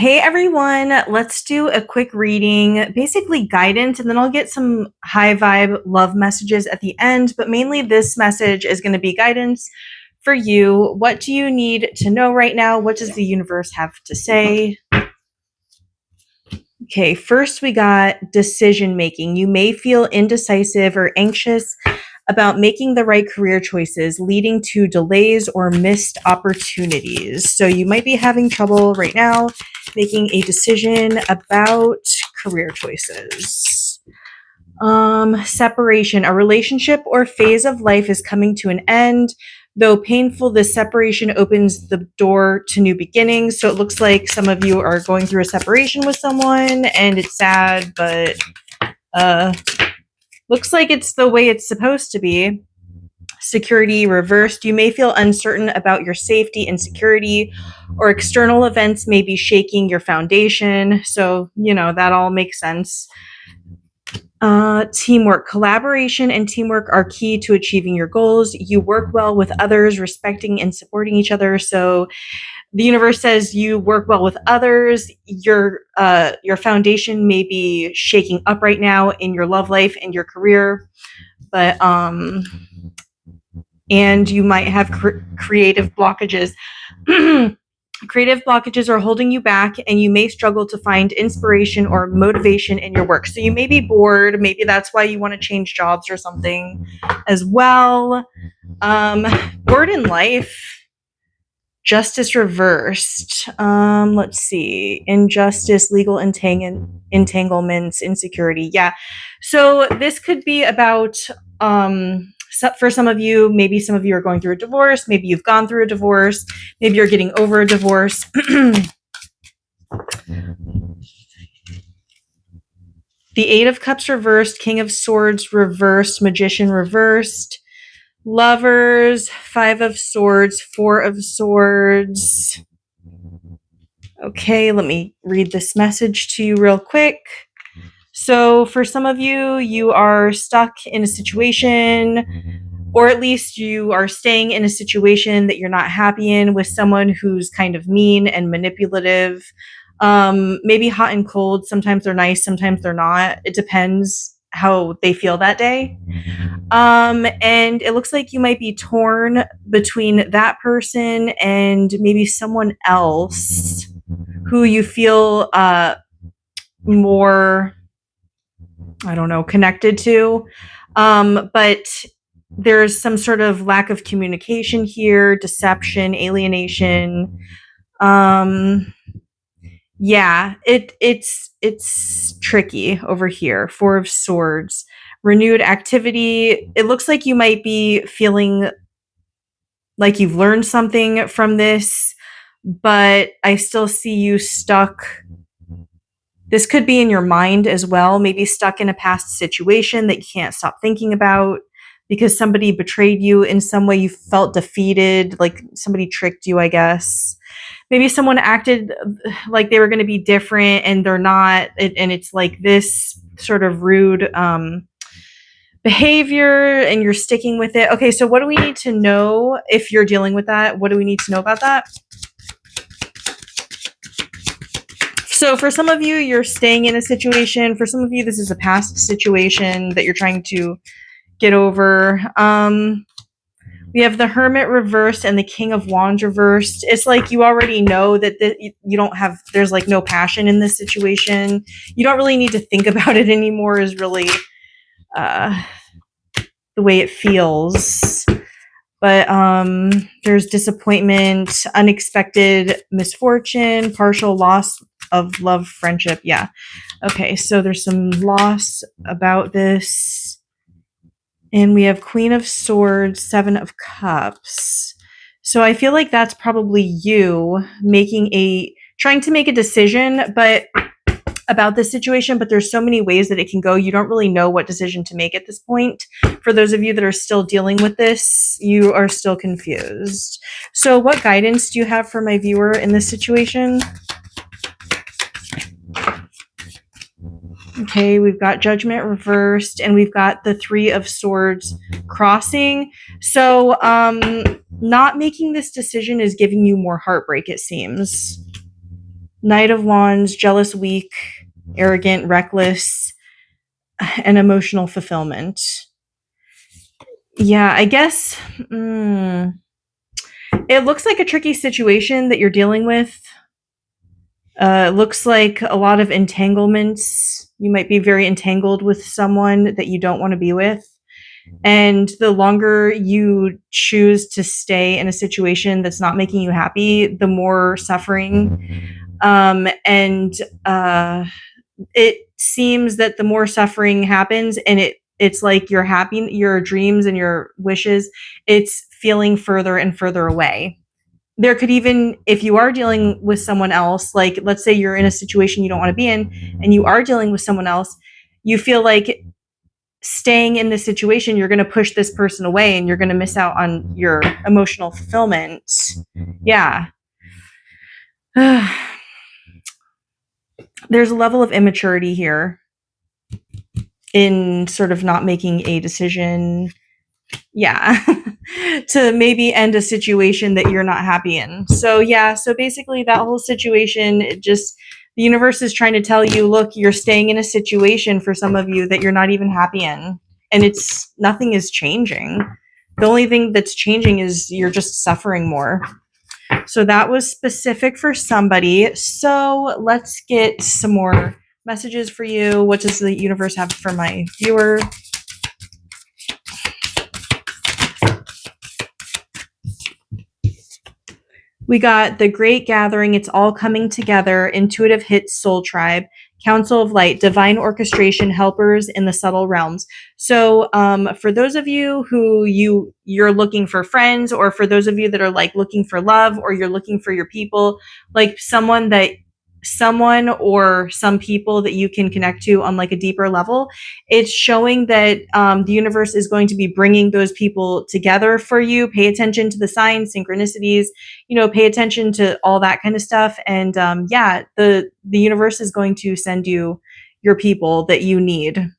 Hey everyone, let's do a quick reading, basically guidance, and then I'll get some high vibe love messages at the end. But mainly, this message is going to be guidance for you. What do you need to know right now? What does the universe have to say? Okay, first we got decision making. You may feel indecisive or anxious about making the right career choices, leading to delays or missed opportunities. So you might be having trouble right now making a decision about career choices. Separation. A relationship or phase of life is coming to an end. Though painful, this separation opens the door to new beginnings. So it looks like some of you are going through a separation with someone and it's sad, but looks like it's the way it's supposed to be. Security reversed. You may feel uncertain about your safety and security, or external events may be shaking your foundation. So, that all makes sense. Teamwork. Collaboration and teamwork are key to achieving your goals. You work well with others, respecting and supporting each other. So the universe says you work well with others. Your foundation may be shaking up right now in your love life and your career, but and you might have creative blockages. Creative blockages are holding you back, and you may struggle to find inspiration or motivation in your work. So you may be bored. Maybe that's why you want to change jobs or something as well. Bored in life. Justice reversed. Let's see. Injustice, legal entanglements, insecurity. Yeah. So this could be about, for some of you, maybe some of you are going through a divorce. Maybe you've gone through a divorce. Maybe you're getting over a divorce. The Eight of Cups reversed, King of Swords reversed, Magician reversed. Lovers, Five of Swords, Four of Swords. Okay, let me read this message to you real quick. So for some of you, you are stuck in a situation, or at least you are staying in a situation that you're not happy in with someone who's kind of mean and manipulative. Maybe hot and cold. Sometimes they're nice, sometimes they're not. It depends how they feel that day. And it looks like you might be torn between that person and maybe someone else who you feel more, I don't know, connected to. But there's some sort of lack of communication here, deception, alienation. Yeah, it's tricky over here. Four of Swords. Renewed activity. It looks like you might be feeling like you've learned something from this, but I still see you stuck. This could be in your mind as well, maybe stuck in a past situation that you can't stop thinking about because somebody betrayed you in some way. You felt defeated, like somebody tricked you, I guess. Maybe someone acted like they were going to be different and they're not, and it's like this sort of rude behavior and you're sticking with it. Okay, so what do we need to know if you're dealing with that? What do we need to know about that? So for some of you, you're staying in a situation. For some of you, this is a past situation that you're trying to get over. We have the Hermit reversed and the King of Wands reversed. It's like you already know that you don't have, there's like no passion in this situation. You don't really need to think about it anymore is really the way it feels. But there's disappointment, unexpected misfortune, partial loss of love, friendship. Yeah. Okay, so there's some loss about this. And we have Queen of Swords, Seven of Cups. So I feel like that's probably you trying to make a decision, but about this situation, but there's so many ways that it can go. You don't really know what decision to make at this point. For those of you that are still dealing with this, you are still confused. So what guidance do you have for my viewer in this situation? Okay, we've got Judgment reversed, and we've got the Three of Swords crossing. So not making this decision is giving you more heartbreak, it seems. Knight of Wands, jealous, weak, arrogant, reckless, and emotional fulfillment. Yeah, I guess it looks like a tricky situation that you're dealing with. It looks like a lot of entanglements. You might be very entangled with someone that you don't want to be with. And the longer you choose to stay in a situation that's not making you happy, the more suffering. And it seems that the more suffering happens, and it's like your dreams and your wishes, it's feeling further and further away. There could even, if you are dealing with someone else, like let's say you're in a situation you don't want to be in and you are dealing with someone else, you feel like staying in this situation, you're going to push this person away and you're going to miss out on your emotional fulfillment. Yeah. There's a level of immaturity here in sort of not making a decision. Yeah. To maybe end a situation that you're not happy in. So yeah, so basically that whole situation, the universe is trying to tell you, look, you're staying in a situation for some of you that you're not even happy in. And nothing is changing. The only thing that's changing is you're just suffering more. So that was specific for somebody. So let's get some more messages for you. What does the universe have for my viewer? We got The Great Gathering. It's all coming together. Intuitive Hits, Soul Tribe. Council of Light, Divine Orchestration, Helpers in the Subtle Realms. So for those of you who you're looking for friends, or for those of you that are like looking for love, or you're looking for your people, like someone or some people that you can connect to on like a deeper level, it's showing that the universe is going to be bringing those people together for you. Pay attention to the signs, synchronicities, pay attention to all that kind of stuff. And the universe is going to send you your people that you need,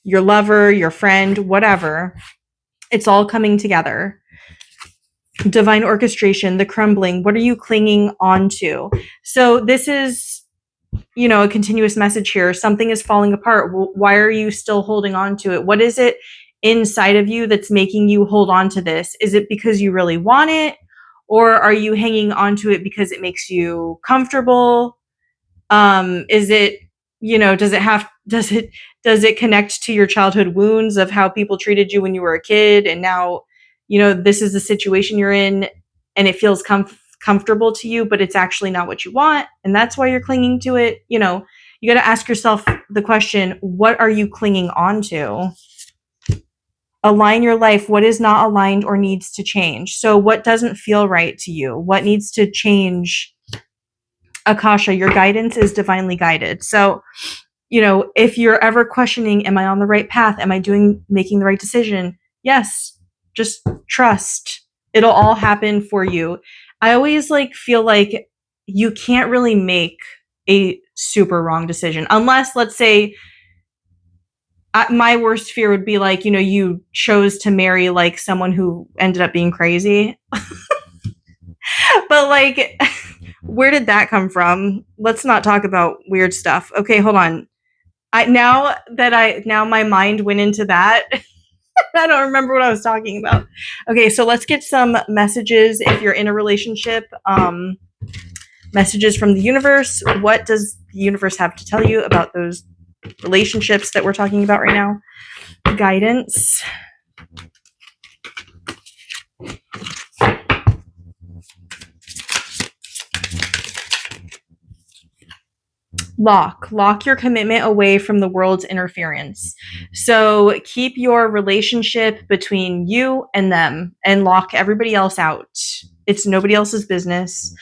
your lover, your friend, whatever. It's all coming together. Divine orchestration, the crumbling. What are you clinging on to? So this is, a continuous message here. Something is falling apart. Why are you still holding on to it? What is it inside of you that's making you hold on to this? Is it because you really want it? Or are you hanging on to it because it makes you comfortable? Is it, does it connect to your childhood wounds of how people treated you when you were a kid? And now, this is the situation you're in and it feels comfortable to you, but it's actually not what you want. And that's why you're clinging to it. You got to ask yourself the question, what are you clinging on to? Align your life. What is not aligned or needs to change? So what doesn't feel right to you? What needs to change? Akasha, your guidance is divinely guided. So, if you're ever questioning, am I on the right path? Am I making the right decision? Yes, just trust. It'll all happen for you. I always feel like you can't really make a super wrong decision unless, let's say, my worst fear would be you chose to marry someone who ended up being crazy. But where did that come from? Let's not talk about weird stuff. Okay, hold on. Now my mind went into that. I don't remember what I was talking about. Okay, so let's get some messages if you're in a relationship. Messages from the universe. What does the universe have to tell you about those relationships that we're talking about right now? Guidance. Lock your commitment away from the world's interference. So keep your relationship between you and them and lock everybody else out. It's nobody else's business.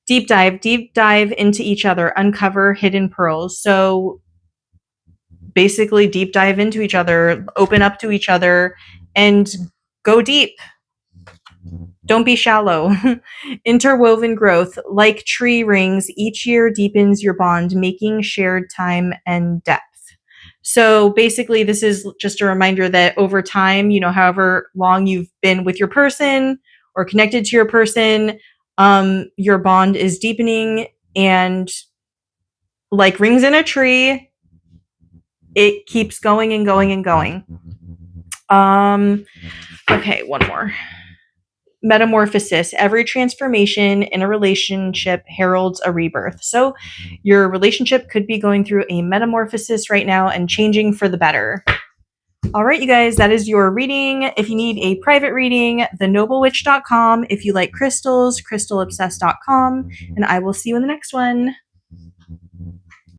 Deep dive into each other, uncover hidden pearls. So basically deep dive into each other, open up to each other, and go deep. Don't be shallow. Interwoven growth, like tree rings, each year deepens your bond, making shared time and depth. So basically, this is just a reminder that over time, however long you've been with your person or connected to your person, your bond is deepening and like rings in a tree, it keeps going and going and going. Okay, one more. Metamorphosis. Every transformation in a relationship heralds a rebirth. So your relationship could be going through a metamorphosis right now and changing for the better. All right, you guys, that is your reading. If you need a private reading, thenoblewitch.com. If you like crystals, crystalobsessed.com. And I will see you in the next one.